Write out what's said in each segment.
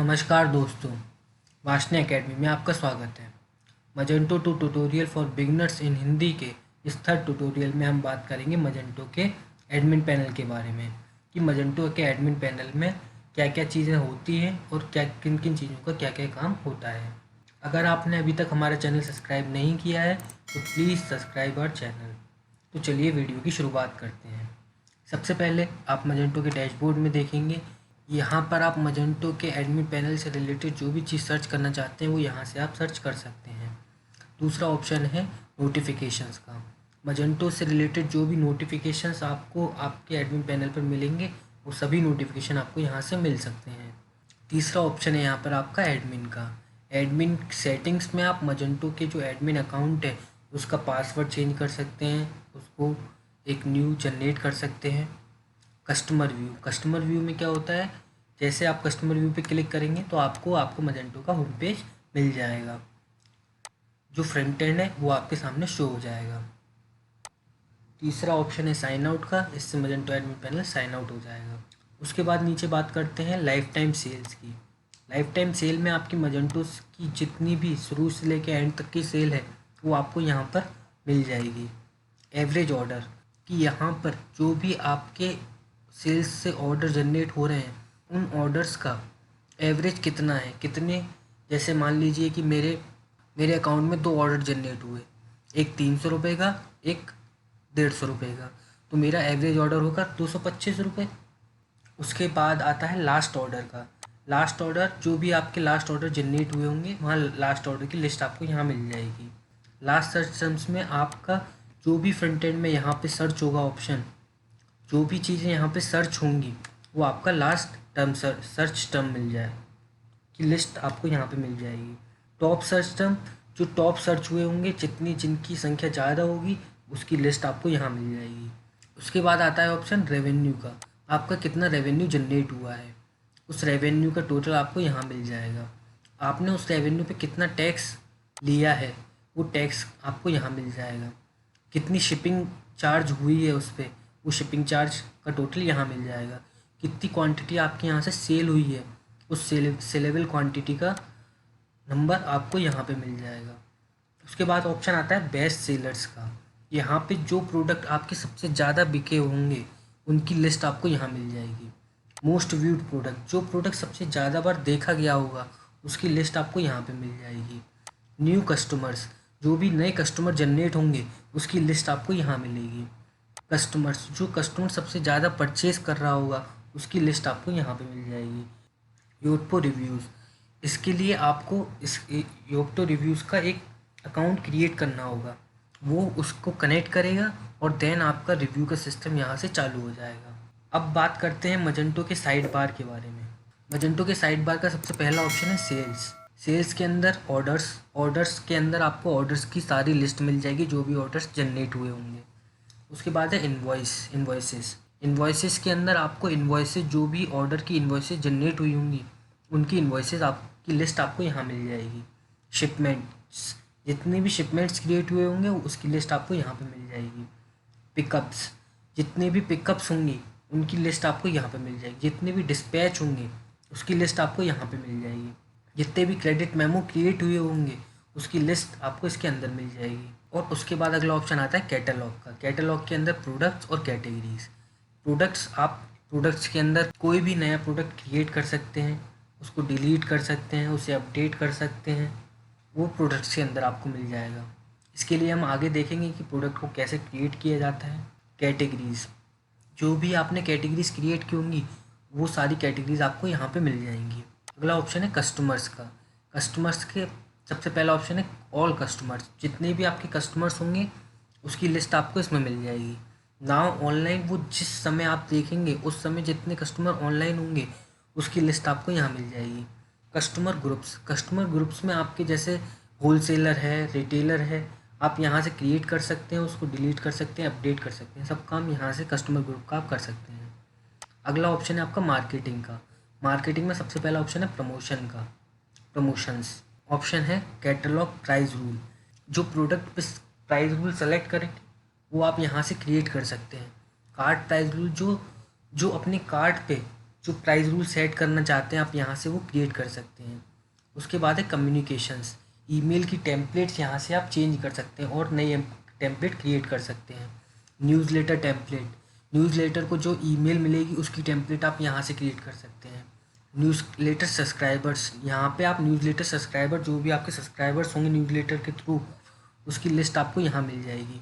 नमस्कार दोस्तों, वाशनी एकेडमी में आपका स्वागत है। मजेंटो 2 ट्यूटोरियल फॉर बिगिनर्स इन हिंदी के इस थर्ड ट्यूटोरियल में हम बात करेंगे मजेंटो के एडमिन पैनल के बारे में कि मजेंटो के एडमिन पैनल में क्या क्या चीज़ें होती हैं और क्या किन किन चीज़ों का क्या क्या काम होता है। अगर आपने अभी तक हमारा चैनल सब्सक्राइब नहीं किया है तो प्लीज़ सब्सक्राइब आवर चैनल। तो चलिए वीडियो की शुरुआत करते हैं। सबसे पहले आप मजेंटो के डैशबोर्ड में देखेंगे। यहाँ पर आप मजेंटो के एडमिन पैनल से रिलेटेड जो भी चीज़ सर्च करना चाहते हैं वो यहाँ से आप सर्च कर सकते हैं। दूसरा ऑप्शन है नोटिफिकेशंस का। मजेंटो से रिलेटेड जो भी नोटिफिकेशंस आपको आपके एडमिन पैनल पर मिलेंगे वो सभी नोटिफिकेशन आपको यहाँ से मिल सकते हैं। तीसरा ऑप्शन है यहाँ पर आपका एडमिन का। एडमिन सेटिंग्स में आप मजेंटो के जो एडमिन अकाउंट है उसका पासवर्ड चेंज कर सकते हैं, उसको एक न्यू जनरेट कर सकते हैं। कस्टमर व्यू में क्या होता है, जैसे आप कस्टमर व्यू पे क्लिक करेंगे तो आपको मजेंटो का होम पेज मिल जाएगा। जो फ्रंट एंड है वो आपके सामने शो हो जाएगा। तीसरा ऑप्शन है साइन आउट का, इससे Magento admin panel sign out हो जाएगा। उसके बाद नीचे बात करते हैं लाइफ टाइम सेल्स की। लाइफ टाइम सेल में आपकी मजेंटो की जितनी भी शुरू से लेकर एंड तक की सेल है वो आपको यहाँ पर मिल जाएगी। एवरेज ऑर्डर कि यहाँ पर जो भी आपके सेल्स से ऑर्डर जनरेट हो रहे हैं उन ऑर्डर्स का एवरेज कितना है, कितने, जैसे मान लीजिए कि मेरे अकाउंट में 2 ऑर्डर जनरेट हुए, एक 300 रुपये का, एक 150 रुपये का, तो मेरा एवरेज ऑर्डर होगा 225 रुपये। उसके बाद आता है लास्ट ऑर्डर का। लास्ट ऑर्डर जो भी आपके लास्ट ऑर्डर जनरेट हुए होंगे वहाँ लास्ट ऑर्डर की लिस्ट आपको यहाँ मिल जाएगी। लास्ट सर्च टर्म्स में आपका जो भी फ्रंट एंड में यहाँ पे सर्च होगा ऑप्शन, जो भी चीज़ें यहाँ पे सर्च होंगी वो आपका लास्ट टर्म सर्च टर्म मिल जाए कि लिस्ट आपको यहाँ पे मिल जाएगी। टॉप सर्च टर्म, जो टॉप सर्च हुए होंगे, जिनकी संख्या ज़्यादा होगी उसकी लिस्ट आपको यहाँ मिल जाएगी। उसके बाद आता है ऑप्शन रेवेन्यू का। आपका कितना रेवेन्यू जनरेट हुआ है, उस रेवेन्यू का टोटल आपको यहाँ मिल जाएगा। आपने उस रेवेन्यू पे कितना टैक्स लिया है वो टैक्स आपको यहाँ मिल जाएगा। कितनी शिपिंग चार्ज हुई है उस पर, वो शिपिंग चार्ज का टोटल यहाँ मिल जाएगा। कितनी क्वांटिटी आपके यहाँ से सेल हुई है उस सेलेबल क्वांटिटी का नंबर आपको यहाँ पे मिल जाएगा। उसके बाद ऑप्शन आता है बेस्ट सेलर्स का। यहाँ पे जो प्रोडक्ट आपके सबसे ज़्यादा बिके होंगे उनकी लिस्ट आपको यहाँ मिल जाएगी। मोस्ट व्यूड प्रोडक्ट, जो प्रोडक्ट सबसे ज़्यादा बार देखा गया होगा उसकी लिस्ट आपको यहाँ पे मिल जाएगी। न्यू कस्टमर्स, जो भी नए कस्टमर जनरेट होंगे उसकी लिस्ट आपको यहाँ मिलेगी। कस्टमर्स, जो कस्टमर सबसे ज़्यादा परचेज़ कर रहा होगा उसकी लिस्ट आपको यहाँ पे मिल जाएगी। योटपो रिव्यूज़, इसके लिए आपको इस योटपो रिव्यूज़ का एक अकाउंट क्रिएट करना होगा, वो उसको कनेक्ट करेगा और देन आपका रिव्यू का सिस्टम यहाँ से चालू हो जाएगा। अब बात करते हैं मजेंटो के साइड बार के बारे में। मजेंटो के साइड बार का सबसे पहला ऑप्शन है सेल्स। सेल्स के अंदर ऑर्डर्स के अंदर आपको ऑर्डर्स की सारी लिस्ट मिल जाएगी, जो भी ऑर्डर्स जनरेट हुए होंगे। उसके बाद है इन्वॉइसेस के अंदर आपको इन्वॉइसेस, जो भी ऑर्डर की इन्वॉइसेस जनरेट हुई होंगी उनकी इन्वॉइसेस आपकी लिस्ट आपको यहाँ मिल जाएगी। शिपमेंट्स, जितने भी शिपमेंट्स क्रिएट हुए होंगे उसकी लिस्ट आपको यहाँ पे मिल जाएगी। पिकअप्स, जितने भी पिकअप्स होंगी उनकी लिस्ट आपको यहाँ पे मिल जाएगी। जितने भी डिस्पैच होंगे उसकी लिस्ट आपको यहाँ पे मिल जाएगी। जितने भी क्रेडिट मेमो क्रिएट हुए होंगे उसकी लिस्ट आपको इसके अंदर मिल जाएगी। और उसके बाद अगला ऑप्शन आता है कैटलॉग का। कैटलॉग के अंदर प्रोडक्ट्स और कैटेगरीज। प्रोडक्ट्स के अंदर कोई भी नया प्रोडक्ट क्रिएट कर सकते हैं, उसको डिलीट कर सकते हैं, उसे अपडेट कर सकते हैं, वो प्रोडक्ट्स के अंदर आपको मिल जाएगा। इसके लिए हम आगे देखेंगे कि प्रोडक्ट को कैसे क्रिएट किया जाता है। कैटेगरीज, जो भी आपने कैटेगरीज क्रिएट की होंगी वो सारी कैटेगरीज आपको यहाँ पे मिल जाएंगी। अगला ऑप्शन है कस्टमर्स का। कस्टमर्स के सबसे पहला ऑप्शन है ऑल कस्टमर्स, जितने भी आपके कस्टमर्स होंगे उसकी लिस्ट आपको इसमें मिल जाएगी। नाउ ऑनलाइन, वो जिस समय आप देखेंगे उस समय जितने कस्टमर ऑनलाइन होंगे उसकी लिस्ट आपको यहाँ मिल जाएगी। कस्टमर ग्रुप्स में आपके जैसे होलसेलर है, रिटेलर है, आप यहाँ से क्रिएट कर सकते हैं, उसको डिलीट कर सकते हैं, अपडेट कर सकते हैं, सब काम यहाँ से कस्टमर ग्रुप का आप कर सकते हैं। अगला ऑप्शन है आपका मार्केटिंग का। मार्केटिंग में सबसे पहला ऑप्शन है प्रमोशंस। ऑप्शन है कैटलॉग प्राइस रूल, जो प्रोडक्ट पे प्राइस रूल सेलेक्ट करेंगे वो आप यहाँ से क्रिएट कर सकते हैं। कार्ट प्राइस रूल, जो अपने कार्ट पे जो प्राइस रूल सेट करना चाहते हैं आप यहाँ से वो क्रिएट कर सकते हैं। उसके बाद है कम्युनिकेशंस। ईमेल की टेम्पलेट्स यहाँ से आप चेंज कर सकते हैं और नई टेम्पलेट क्रिएट कर सकते हैं। न्यूज़लेटर टेम्पलेट, न्यूज़लेटर को जो ईमेल मिलेगी उसकी टेम्पलेट आप यहाँ से क्रिएट कर सकते हैं। न्यूज़लेटर सब्सक्राइबर्स, यहाँ पे आप न्यूज़लेटर सब्सक्राइबर, जो भी आपके सब्सक्राइबर्स होंगे न्यूज़लेटर के थ्रू, उसकी लिस्ट आपको यहाँ मिल जाएगी।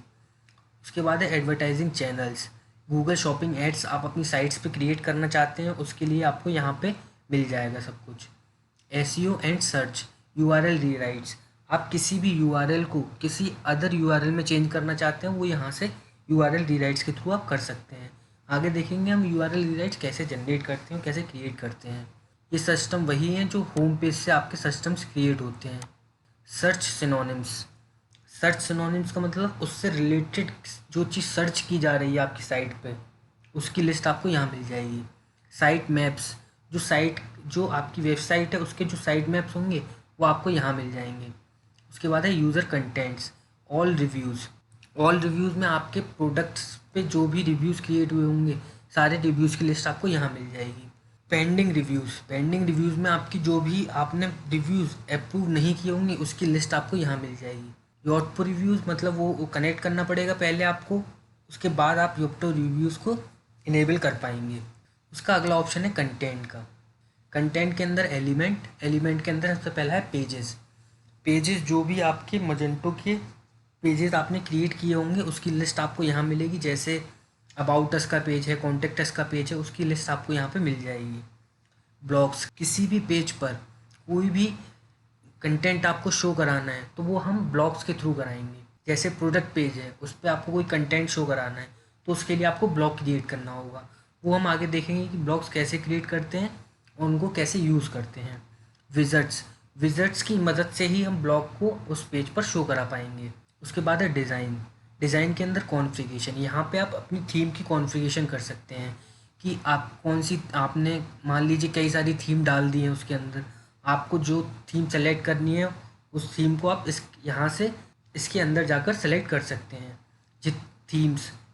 उसके बाद है advertising channels. Google shopping ads आप अपनी साइट्स पे क्रिएट करना चाहते हैं, उसके लिए आपको यहाँ पे मिल जाएगा सब कुछ। एसईओ एंड सर्च, यूआरएल रीराइट्स, आप किसी भी यूआरएल को किसी अदर यूआरएल में चेंज करना चाहते हैं वो यहाँ से यूआरएल रीराइट्स के थ्रू आप कर सकते हैं। आगे देखेंगे हम यूआरएल रीराइट्स कैसे जनरेट करते हैं, कैसे क्रिएट करते हैं। ये सिस्टम वही हैं जो होम पेज से आपके सिस्टम्स क्रिएट होते हैं। सर्च सिनोनिम्स, सर्च सिनोनिम्स का मतलब उससे रिलेटेड जो चीज़ सर्च की जा रही है आपकी साइट पे, उसकी लिस्ट आपको यहाँ मिल जाएगी। साइट मैप्स, जो आपकी वेबसाइट है उसके जो साइट मैप्स होंगे वो आपको यहाँ मिल जाएंगे। उसके बाद है user contents. All reviews, all reviews में आपके प्रोडक्ट्स पे जो भी रिव्यूज़ क्रिएट हुए होंगे सारे रिव्यूज़ की लिस्ट आपको यहाँ मिल जाएगी। पेंडिंग रिव्यूज़, पेंडिंग रिव्यूज़ में आपकी जो भी आपने रिव्यूज़ अप्रूव नहीं किए होंगे उसकी लिस्ट आपको यहाँ मिल जाएगी। योटपो रिव्यूज़ मतलब वो कनेक्ट करना पड़ेगा पहले आपको, उसके बाद आप योटपो रिव्यूज़ को इनेबल कर पाएंगे। उसका अगला ऑप्शन है कंटेंट का। कंटेंट के अंदर एलिमेंट के अंदर सबसे पहला है पेजेस जो भी आपके मजेंटो के पेजेस आपने क्रिएट किए होंगे उसकी लिस्ट आपको यहाँ मिलेगी। जैसे अबाउट अस का पेज है, कॉन्टेक्ट अस का पेज है, उसकी लिस्ट आपको यहाँ पे मिल जाएगी। ब्लॉग्स, किसी भी पेज पर कोई भी कंटेंट आपको शो कराना है तो वो हम ब्लॉग्स के थ्रू कराएंगे। जैसे प्रोडक्ट पेज है उस पर आपको कोई कंटेंट शो कराना है तो उसके लिए आपको ब्लॉग क्रिएट करना होगा। वो हम आगे देखेंगे कि ब्लॉग्स कैसे क्रिएट करते हैं और उनको कैसे यूज़ करते हैं। विजट्स की मदद से ही हम ब्लॉग को उस पेज पर शो करा पाएंगे। उसके बाद है डिज़ाइन के अंदर कॉन्फ़िगरेशन, यहाँ पे आप अपनी थीम की कॉन्फ़िगरेशन कर सकते हैं कि आप कौन सी, आपने मान लीजिए कई सारी थीम डाल दी है उसके अंदर, आपको जो थीम सेलेक्ट करनी है उस थीम को आप यहाँ से इसके अंदर जाकर सेलेक्ट कर सकते हैं।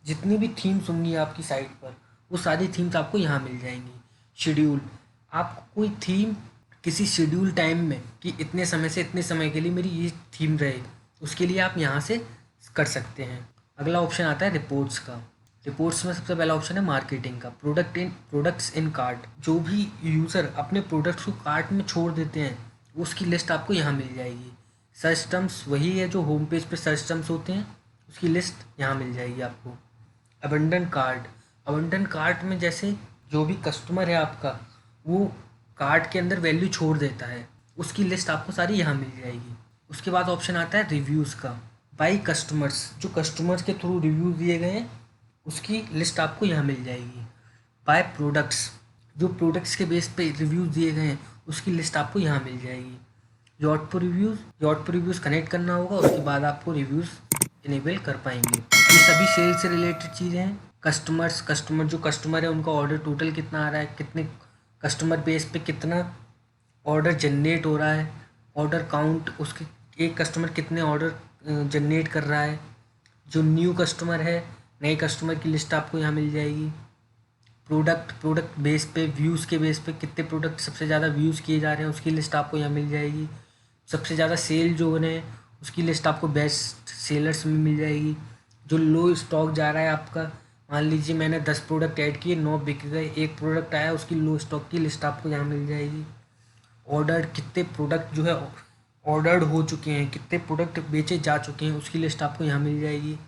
जितनी भी थीम्स होंगी आपकी साइट पर वो सारी थीम्स आपको यहाँ मिल जाएंगी। शेड्यूल, आपको कोई थीम किसी शेड्यूल टाइम में कि इतने समय से इतने समय के लिए मेरी ये थीम रहे, उसके लिए आप यहाँ से कर सकते हैं। अगला ऑप्शन आता है रिपोर्ट्स का। रिपोर्ट्स में सबसे पहला ऑप्शन है मार्केटिंग का। प्रोडक्ट्स इन कार्ट, जो भी यूज़र अपने प्रोडक्ट्स को कार्ट में छोड़ देते हैं उसकी लिस्ट आपको यहाँ मिल जाएगी। सर्च टर्म्स, वही है जो होम पेज पे सर्च टर्म्स होते हैं, उसकी लिस्ट यहाँ मिल जाएगी आपको। अबंडन कार्ट में जैसे जो भी कस्टमर है आपका वो कार्ट के अंदर वैल्यू छोड़ देता है, उसकी लिस्ट आपको सारी यहाँ मिल जाएगी। उसके बाद ऑप्शन आता है रिव्यूज़ का। बाई कस्टमर्स, जो कस्टमर्स के थ्रू रिव्यूज़ दिए गए हैं उसकी लिस्ट आपको यहाँ मिल जाएगी। बाय प्रोडक्ट्स, जो प्रोडक्ट्स के बेस पे रिव्यूज़ दिए गए हैं उसकी लिस्ट आपको यहाँ मिल जाएगी। योटपो रिव्यूज़ कनेक्ट करना होगा, उसके बाद आपको रिव्यूज़ इनेबल कर पाएंगे। ये सभी सेल से रिलेटेड चीज़ें हैं। कस्टमर जो कस्टमर है उनका ऑर्डर टोटल कितना आ रहा है, कितने कस्टमर बेस पे कितना ऑर्डर जनरेट हो रहा है, ऑर्डर काउंट, उसके एक कस्टमर कितने ऑर्डर जनरेट कर रहा है। जो न्यू कस्टमर है, नए कस्टमर की लिस्ट आपको यहाँ मिल जाएगी। प्रोडक्ट बेस पे, व्यूज़ के बेस पे कितने प्रोडक्ट सबसे ज़्यादा व्यूज़ किए जा रहे हैं उसकी लिस्ट आपको यहाँ मिल जाएगी। सबसे ज़्यादा सेल जो हो रहे हैं उसकी लिस्ट आपको बेस्ट सेलर्स में मिल जाएगी। जो लो स्टॉक जा रहा है आपका, मान लीजिए मैंने 10 प्रोडक्ट ऐड किए, 9 बिक गए, एक प्रोडक्ट आया, उसकी लो स्टॉक की लिस्ट आपको यहाँ मिल जाएगी। ऑर्डर, कितने प्रोडक्ट जो है ऑर्डर्ड हो चुके हैं, कितने प्रोडक्ट बेचे जा चुके हैं उसकी लिस्ट आपको यहाँ मिल जाएगी।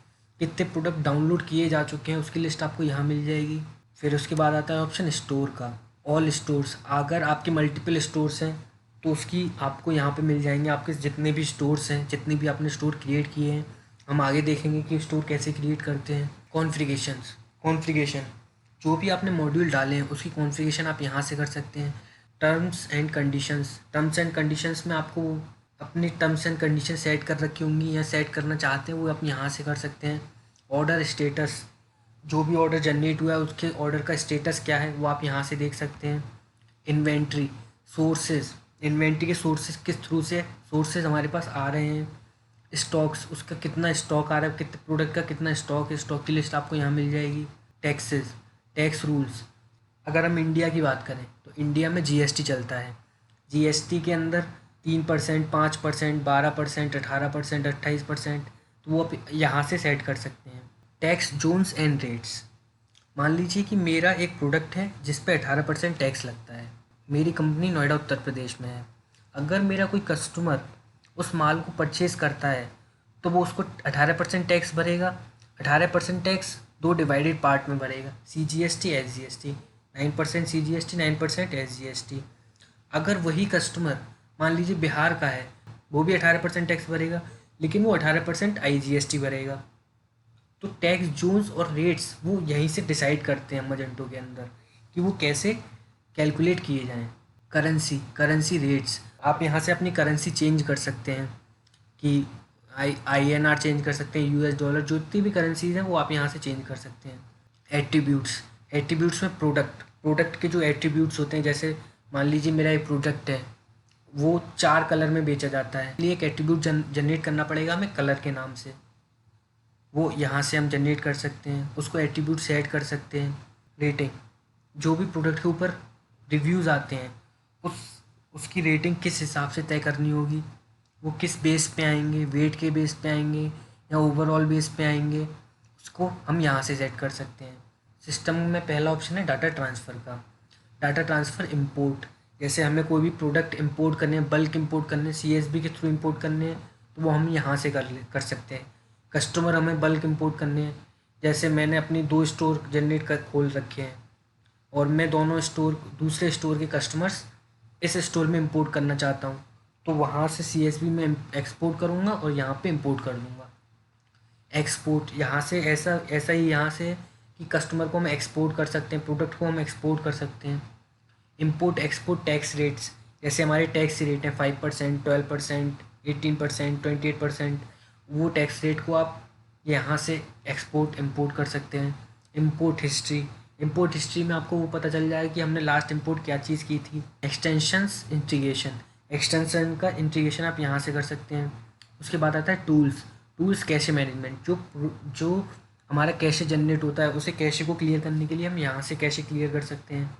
कितने प्रोडक्ट डाउनलोड किए जा चुके हैं उसकी लिस्ट आपको यहाँ मिल जाएगी। फिर उसके बाद आता है ऑप्शन स्टोर का। ऑल स्टोर्स, अगर आपके मल्टीपल स्टोर्स हैं तो उसकी आपको यहाँ पे मिल जाएंगे। आपके जितने भी स्टोर्स हैं, जितने भी आपने स्टोर क्रिएट किए हैं, हम आगे देखेंगे कि स्टोर कैसे क्रिएट करते हैं। कॉन्फ़िगरेशन, जो भी आपने मॉड्यूल डाले हैं उसकी कॉन्फ़िगरेशन आप यहाँ से कर सकते हैं। टर्म्स एंड कंडीशंस में आपको अपनी टर्म्स एंड कंडीशन सेट कर रखी होंगी या सेट करना चाहते हैं वो आप यहाँ से कर सकते हैं। ऑर्डर स्टेटस, जो भी ऑर्डर जनरेट हुआ है उसके ऑर्डर का स्टेटस क्या है वो आप यहाँ से देख सकते हैं। इन्वेंट्री के सोर्सेज किस थ्रू से सोर्सेज हमारे पास आ रहे हैं। स्टॉक्स, उसका कितना स्टॉक आ रहा है, कितने प्रोडक्ट का कितना स्टॉक है, स्टॉक की लिस्ट आपको यहाँ मिल जाएगी। टैक्स रूल्स, अगर हम इंडिया की बात करें तो इंडिया में जीएसटी चलता है। जीएसटी के अंदर 3%, 5%, 12%, 18%, 28%, तो वो आप यहाँ से सेट कर सकते हैं। टैक्स जोन्स एंड रेट्स, मान लीजिए कि मेरा एक प्रोडक्ट है जिस पे 18% टैक्स लगता है। मेरी कंपनी नोएडा उत्तर प्रदेश में है। अगर मेरा कोई कस्टमर उस माल को परचेज़ करता है तो वो उसको 18% टैक्स भरेगा। 18% टैक्स दो डिवाइडेड पार्ट में भरेगा, CGST, SGST। 9% CGST, 9% SGST। अगर वही कस्टमर मान लीजिए बिहार का है, वो भी 18% टैक्स भरेगा, लेकिन वो 18% IGST भरेगा। तो टैक्स जोन्स और रेट्स वो यहीं से डिसाइड करते हैं मजेंटो के अंदर कि वो कैसे कैलकुलेट किए जाएं। करेंसी रेट्स, आप यहाँ से अपनी करेंसी चेंज कर सकते हैं कि INR चेंज कर सकते हैं, US डॉलर, जो जितनी भी करेंसीज हैं वो आप यहाँ से चेंज कर सकते हैं। एट्रीब्यूट्स में प्रोडक्ट के जो एट्रीब्यूट्स होते हैं, जैसे मान लीजिए मेरा एक प्रोडक्ट है, वो 4 कलर में बेचा जाता है, इसलिए एक एट्रीब्यूट जनरेट करना पड़ेगा हमें कलर के नाम से। वो यहाँ से हम जनरेट कर सकते हैं, उसको एट्रीब्यूट से ऐड कर सकते हैं। रेटिंग, जो भी प्रोडक्ट के ऊपर रिव्यूज़ आते हैं उसकी रेटिंग किस हिसाब से तय करनी होगी, वो किस बेस पे आएंगे, वेट के बेस पे आएंगे या ओवरऑल बेस पे आएंगे, उसको हम यहाँ से सेट कर सकते हैं। सिस्टम में पहला ऑप्शन है डाटा ट्रांसफ़र का। डाटा ट्रांसफ़र इंपोर्ट, जैसे हमें कोई भी प्रोडक्ट इंपोर्ट करने हैं, बल्क इंपोर्ट करने हैं, CSV के थ्रू इंपोर्ट करने हैं, तो वो हम यहाँ से कर सकते हैं। कस्टमर हमें बल्क इंपोर्ट करने हैं, जैसे मैंने अपनी 2 स्टोर जनरेट कर खोल रखे हैं और मैं दोनों स्टोर दूसरे स्टोर के कस्टमर्स इस स्टोर में इंपोर्ट करना चाहता हूँ, तो वहाँ से CSV में एक्सपोर्ट करूँगा और यहाँ पे इंपोर्ट कर दूँगा। एक्सपोर्ट, यहाँ से ऐसा ही यहाँ से कि कस्टमर को हम एक्सपोर्ट कर सकते हैं, प्रोडक्ट को हम एक्सपोर्ट कर सकते हैं। इंपोर्ट एक्सपोर्ट टैक्स रेट्स, जैसे हमारे टैक्स रेट हैं 5%, 12%, 18%, 28%, वो टैक्स रेट को आप यहाँ से एक्सपोर्ट इंपोर्ट कर सकते हैं। इंपोर्ट हिस्ट्री में आपको वो पता चल जाएगा कि हमने लास्ट इंपोर्ट क्या चीज़ की थी। एक्सटेंशन का इंटीग्रेशन आप यहाँ से कर सकते हैं। उसके बाद आता है टूल्स कैशे मैनेजमेंट, जो हमारा कैशे जनरेट होता है उसे कैशे को क्लियर करने के लिए हम यहाँ से कैशे क्लियर कर सकते हैं।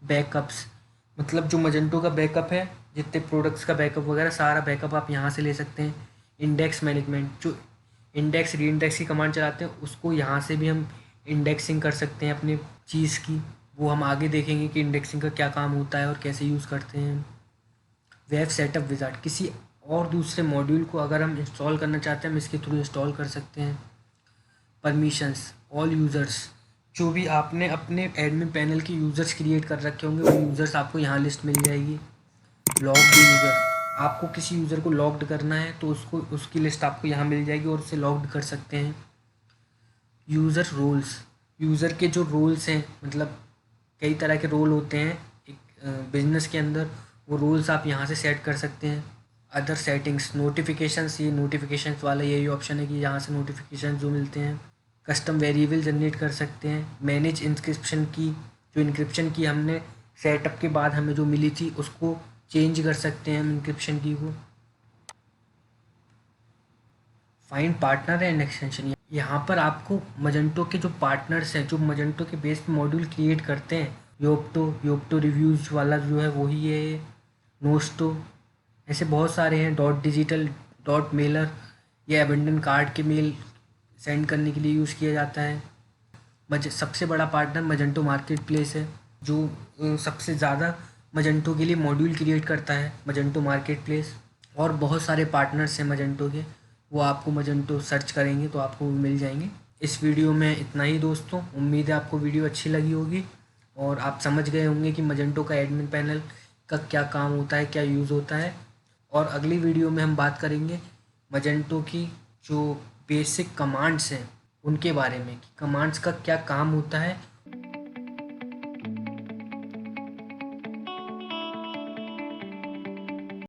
बैकअप्स, मतलब जो मजेंटो का बैकअप है, जितने प्रोडक्ट्स का बैकअप वगैरह सारा बैकअप आप यहाँ से ले सकते हैं। इंडेक्स मैनेजमेंट, जो इंडेक्स री इंडेक्स की कमांड चलाते हैं उसको यहाँ से भी हम इंडेक्सिंग कर सकते हैं अपनी चीज़ की। वो हम आगे देखेंगे कि इंडेक्सिंग का क्या काम होता है और कैसे यूज़ करते हैं। वेब सेटअप विज़ार्ड, किसी और दूसरे मॉड्यूल को अगर हम इंस्टॉल करना चाहते हैं हम इसके थ्रू इंस्टॉल कर सकते हैं। परमिशंस, ऑल यूज़र्स, जो भी आपने अपने एडमिन पैनल के यूज़र्स क्रिएट कर रखे होंगे वो यूज़र्स आपको यहाँ लिस्ट मिल जाएगी। लॉग्ड यूज़र, आपको किसी यूज़र को लॉग्ड करना है तो उसकी लिस्ट आपको यहाँ मिल जाएगी और उसे लॉग्ड कर सकते हैं। यूज़र रोल्स, यूज़र के जो रोल्स हैं, मतलब कई तरह के रोल होते हैं एक बिजनेस के अंदर, वो रोल्स आप यहाँ से सेट कर सकते हैं। अदर सेटिंग्स, नोटिफिकेशंस, ये नोटिफिकेशंस वाला यही ऑप्शन है कि यहाँ से नोटिफिकेशन जो मिलते हैं। कस्टम वेरिएबल जनरेट कर सकते हैं। मैनेज इंक्रिप्शन की, जो इंक्रिप्शन की हमने सेटअप के बाद हमें जो मिली थी उसको चेंज कर सकते हैं हम इंक्रिप्शन की को। फाइंड पार्टनर एंड एक्सटेंशन, यहाँ पर आपको मजेंटो के जो पार्टनर्स हैं, जो मजेंटो के बेस पे मॉड्यूल क्रिएट करते हैं, योप्टो रिव्यूज़ वाला जो है वही है। नोस्टो, ऐसे बहुत सारे हैं। डॉट डिजिटल, डॉट मेलर, ये एबंडन कार्ड के मेल सेंड करने के लिए यूज़ किया जाता है। सबसे बड़ा पार्टनर मजेंटो मार्केट प्लेस है, जो सबसे ज़्यादा मजेंटो के लिए मॉड्यूल क्रिएट करता है, मजेंटो मार्केट प्लेस। और बहुत सारे पार्टनर्स हैं मजेंटो के, वो आपको मजेंटो सर्च करेंगे तो आपको मिल जाएंगे। इस वीडियो में इतना ही दोस्तों, उम्मीद है आपको वीडियो अच्छी लगी होगी और आप समझ गए होंगे कि मजेंटो का एडमिन पैनल का क्या काम होता है, क्या यूज़ होता है। और अगली वीडियो में हम बात करेंगे मजेंटो की जो बेसिक कमांड्स हैं उनके बारे में, कि कमांड्स का क्या काम होता है